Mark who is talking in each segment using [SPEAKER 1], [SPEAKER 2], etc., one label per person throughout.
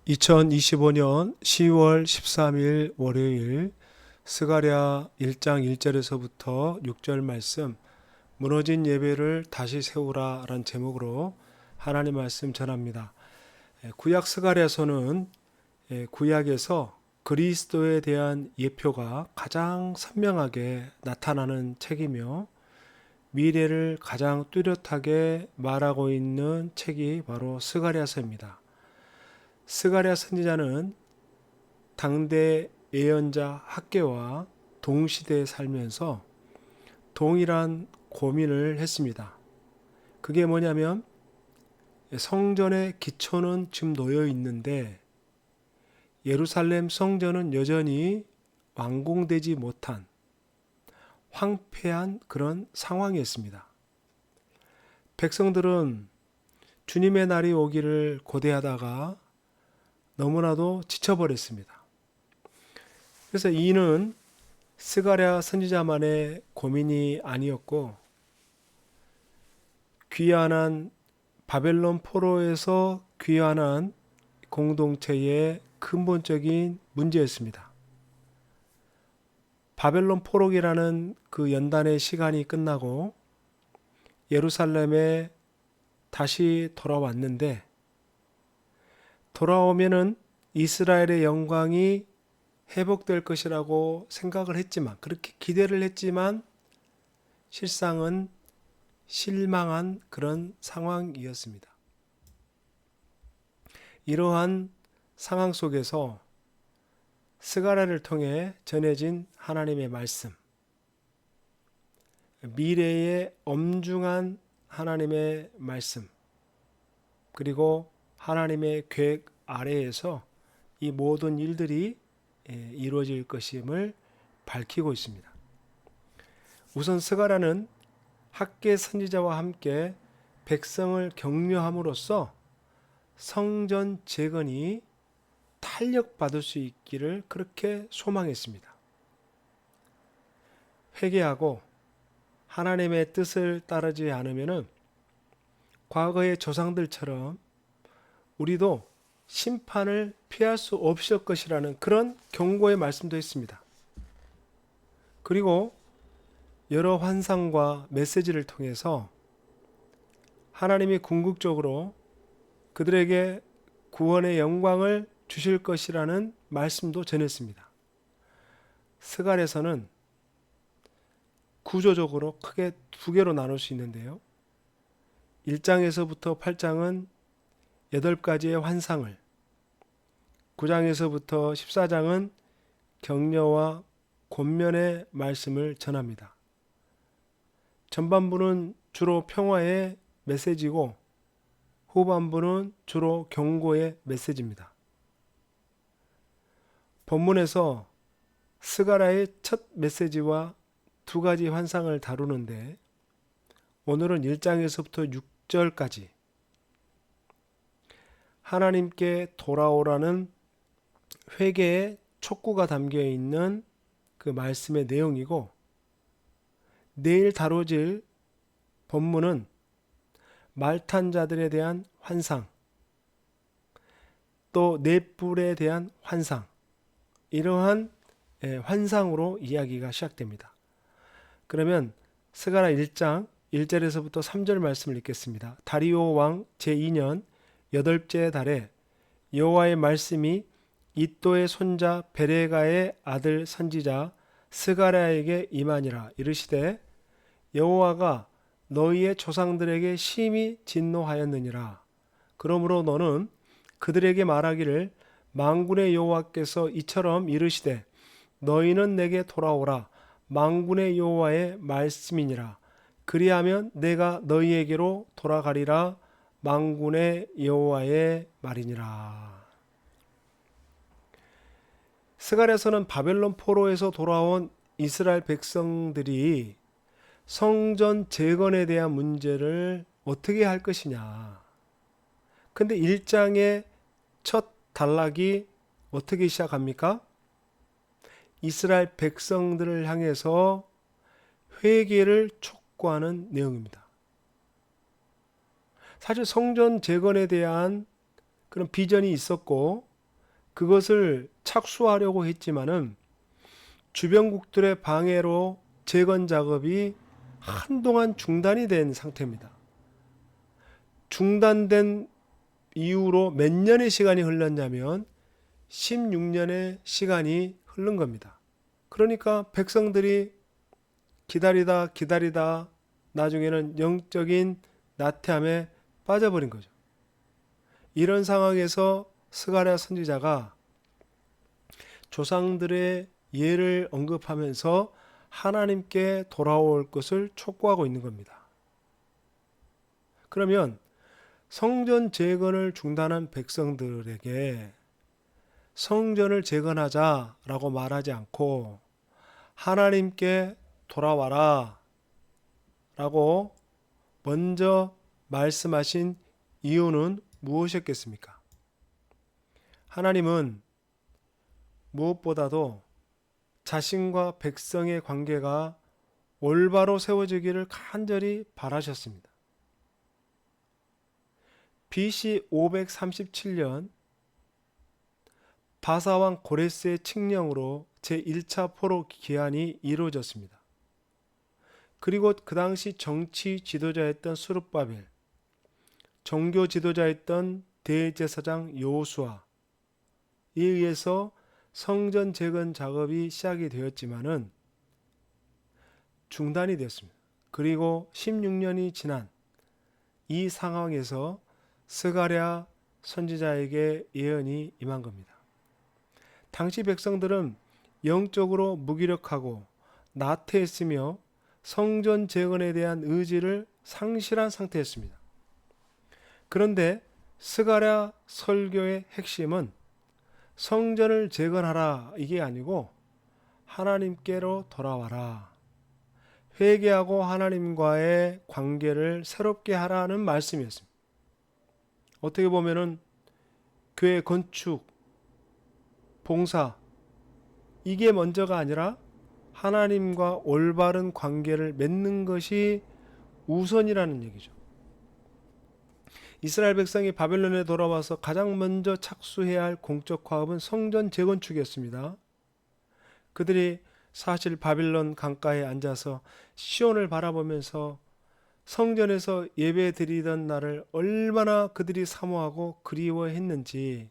[SPEAKER 1] 2025년 10월 13일 월요일 스가랴 1장 1절에서부터 6절 말씀 무너진 예배를 다시 세우라 라는 제목으로 하나님 말씀 전합니다. 구약 스가랴서는 구약에서 그리스도에 대한 예표가 가장 선명하게 나타나는 책이며 미래를 가장 뚜렷하게 말하고 있는 책이 바로 스가랴서입니다. 스가랴 선지자는 당대 예언자 학개와 동시대에 살면서 동일한 고민을 했습니다. 그게 뭐냐면 성전의 기초는 지금 놓여 있는데 예루살렘 성전은 여전히 완공되지 못한 황폐한 그런 상황이었습니다. 백성들은 주님의 날이 오기를 고대하다가 너무나도 지쳐버렸습니다. 그래서 이는 스가랴 선지자만의 고민이 아니었고 귀환한 바벨론 포로에서 귀환한 공동체의 근본적인 문제였습니다. 바벨론 포로기라는 그 연단의 시간이 끝나고 예루살렘에 다시 돌아왔는데 돌아오면은 이스라엘의 영광이 회복될 것이라고 생각을 했지만, 그렇게 기대를 했지만 실상은 실망한 그런 상황이었습니다. 이러한 상황 속에서 스가랴를 통해 전해진 하나님의 말씀, 미래의 엄중한 하나님의 말씀, 그리고 하나님의 계획 아래에서 이 모든 일들이 이루어질 것임을 밝히고 있습니다. 우선 스가랴는 학개 선지자와 함께 백성을 격려함으로써 성전 재건이 탄력받을 수 있기를 그렇게 소망했습니다. 회개하고 하나님의 뜻을 따르지 않으면 과거의 조상들처럼 우리도 심판을 피할 수 없을 것이라는 그런 경고의 말씀도 했습니다. 그리고 여러 환상과 메시지를 통해서 하나님이 궁극적으로 그들에게 구원의 영광을 주실 것이라는 말씀도 전했습니다. 스가랴서는 구조적으로 크게 두 개로 나눌 수 있는데요. 1장에서부터 8장은 8가지의 환상을, 9장에서부터 14장은 격려와 권면의 말씀을 전합니다. 전반부는 주로 평화의 메시지고 후반부는 주로 경고의 메시지입니다. 본문에서 스가랴의 첫 메시지와 두 가지 환상을 다루는데 오늘은 1장에서부터 6절까지 하나님께 돌아오라는 회개의 촉구가 담겨 있는 그 말씀의 내용이고, 내일 다뤄질 본문은 말탄 자들에 대한 환상, 또 넷불에 대한 환상, 이러한 환상으로 이야기가 시작됩니다. 그러면 스가랴 1장 1절에서부터 3절 말씀을 읽겠습니다. 다리오 왕 제2년 8째 달에 여호와의 말씀이 이또의 손자 베레가의 아들 선지자 스가랴에게 임하니라. 이르시되 여호와가 너희의 조상들에게 심히 진노하였느니라. 그러므로 너는 그들에게 말하기를 만군의 여호와께서 이처럼 이르시되 너희는 내게 돌아오라. 만군의 여호와의 말씀이니라. 그리하면 내가 너희에게로 돌아가리라. 만군의 여호와의 말이니라. 스가랴서는 바벨론 포로에서 돌아온 이스라엘 백성들이 성전 재건에 대한 문제를 어떻게 할 것이냐. 근데 1장의 첫 단락이 어떻게 시작합니까? 이스라엘 백성들을 향해서 회개를 촉구하는 내용입니다. 사실 성전 재건에 대한 그런 비전이 있었고 그것을 착수하려고 했지만은 주변국들의 방해로 재건 작업이 한동안 중단이 된 상태입니다. 중단된 이후로 몇 년의 시간이 흘렀냐면 16년의 시간이 흐른 겁니다. 그러니까 백성들이 기다리다 나중에는 영적인 나태함에 빠져버린 거죠. 이런 상황에서 스가랴 선지자가 조상들의 예를 언급하면서 하나님께 돌아올 것을 촉구하고 있는 겁니다. 그러면 성전 재건을 중단한 백성들에게 성전을 재건하자라고 말하지 않고 하나님께 돌아와라 라고 먼저 말씀하신 이유는 무엇이었겠습니까? 하나님은 무엇보다도 자신과 백성의 관계가 올바로 세워지기를 간절히 바라셨습니다. BC 537년 바사왕 고레스의 칙령으로 제1차 포로 기한이 이루어졌습니다. 그리고 그 당시 정치 지도자였던 스룹바벨, 종교 지도자였던 대제사장 여호수아에 의해서 성전 재건 작업이 시작이 되었지만은 중단이 됐습니다. 그리고 16년이 지난 이 상황에서 스가랴 선지자에게 예언이 임한 겁니다. 당시 백성들은 영적으로 무기력하고 나태했으며 성전 재건에 대한 의지를 상실한 상태였습니다. 그런데 스가랴 설교의 핵심은 성전을 재건하라 이게 아니고 하나님께로 돌아와라, 회개하고 하나님과의 관계를 새롭게 하라는 말씀이었습니다. 어떻게 보면은 교회 건축, 봉사 이게 먼저가 아니라 하나님과 올바른 관계를 맺는 것이 우선이라는 얘기죠. 이스라엘 백성이 바벨론에 돌아와서 가장 먼저 착수해야 할 공적 화업은 성전 재건축이었습니다. 그들이 사실 바벨론 강가에 앉아서 시온을 바라보면서 성전에서 예배 드리던 날을 얼마나 그들이 사모하고 그리워했는지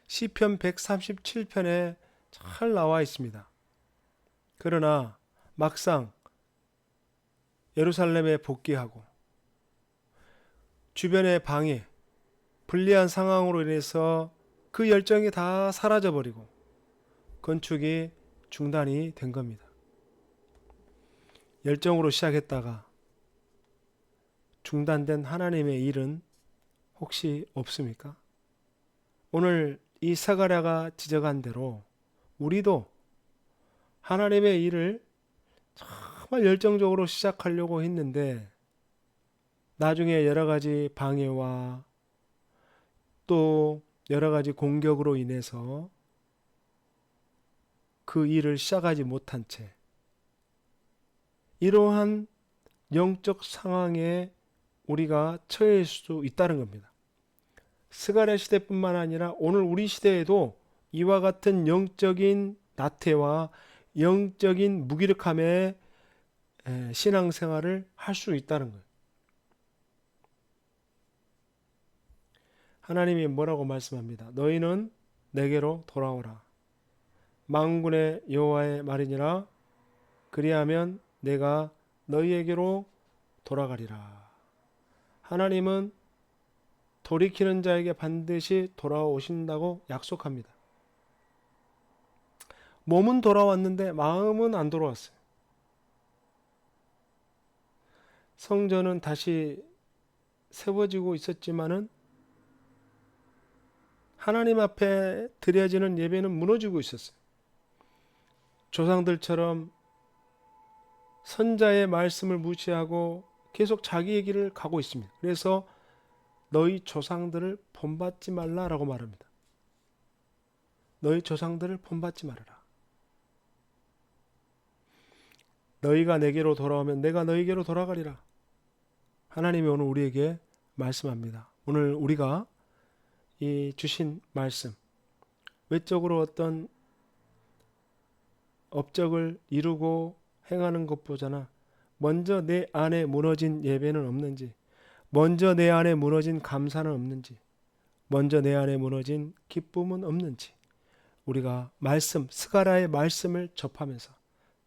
[SPEAKER 1] 시편 137편에 잘 나와 있습니다. 그러나 막상 예루살렘에 복귀하고 주변의 방해, 불리한 상황으로 인해서 그 열정이 다 사라져버리고 건축이 중단이 된 겁니다. 열정으로 시작했다가 중단된 하나님의 일은 혹시 없습니까? 오늘 이 스가랴가 지적한 대로 우리도 하나님의 일을 정말 열정적으로 시작하려고 했는데 나중에 여러 가지 방해와 또 여러 가지 공격으로 인해서 그 일을 시작하지 못한 채 이러한 영적 상황에 우리가 처할 수 있다는 겁니다. 스가랴 시대뿐만 아니라 오늘 우리 시대에도 이와 같은 영적인 나태와 영적인 무기력함의 신앙생활을 할 수 있다는 거예요. 하나님이 뭐라고 말씀합니다. 너희는 내게로 돌아오라. 만군의 여호와의 말이니라. 그리하면 내가 너희에게로 돌아가리라. 하나님은 돌이키는 자에게 반드시 돌아오신다고 약속합니다. 몸은 돌아왔는데 마음은 안 돌아왔어요. 성전은 다시 세워지고 있었지만은 하나님 앞에 드려지는 예배는 무너지고 있었어요. 조상들처럼 선자의 말씀을 무시하고 계속 자기 얘기를 가고 있습니다. 그래서 너희 조상들을 본받지 말라라고 말합니다. 너희 조상들을 본받지 말아라. 너희가 내게로 돌아오면 내가 너희에게로 돌아가리라. 하나님이 오늘 우리에게 말씀합니다. 오늘 우리가 이 주신 말씀, 외적으로 어떤 업적을 이루고 행하는 것보다는 먼저 내 안에 무너진 예배는 없는지, 먼저 내 안에 무너진 감사는 없는지, 먼저 내 안에 무너진 기쁨은 없는지, 우리가 말씀, 스가랴의 말씀을 접하면서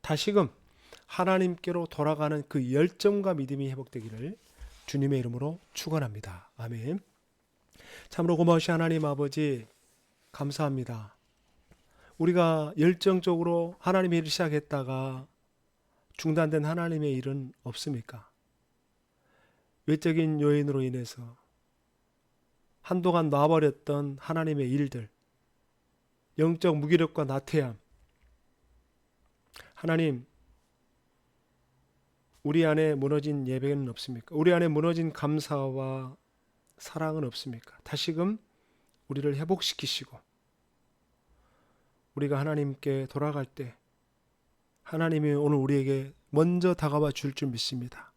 [SPEAKER 1] 다시금 하나님께로 돌아가는 그 열정과 믿음이 회복되기를 주님의 이름으로 축원합니다. 아멘. 참으로 고마우신 하나님 아버지, 감사합니다. 우리가 열정적으로 하나님의 일을 시작했다가 중단된 하나님의 일은 없습니까? 외적인 요인으로 인해서 한동안 놔버렸던 하나님의 일들, 영적 무기력과 나태함, 하나님, 우리 안에 무너진 예배는 없습니까? 우리 안에 무너진 감사와 사랑은 없습니까? 다시금 우리를 회복시키시고 우리가 하나님께 돌아갈 때 하나님이 오늘 우리에게 먼저 다가와 줄 줄 믿습니다.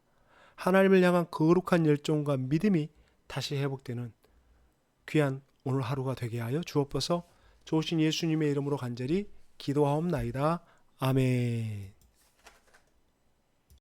[SPEAKER 1] 하나님을 향한 거룩한 열정과 믿음이 다시 회복되는 귀한 오늘 하루가 되게 하여 주옵소서. 좋으신 예수님의 이름으로 간절히 기도하옵나이다. 아멘.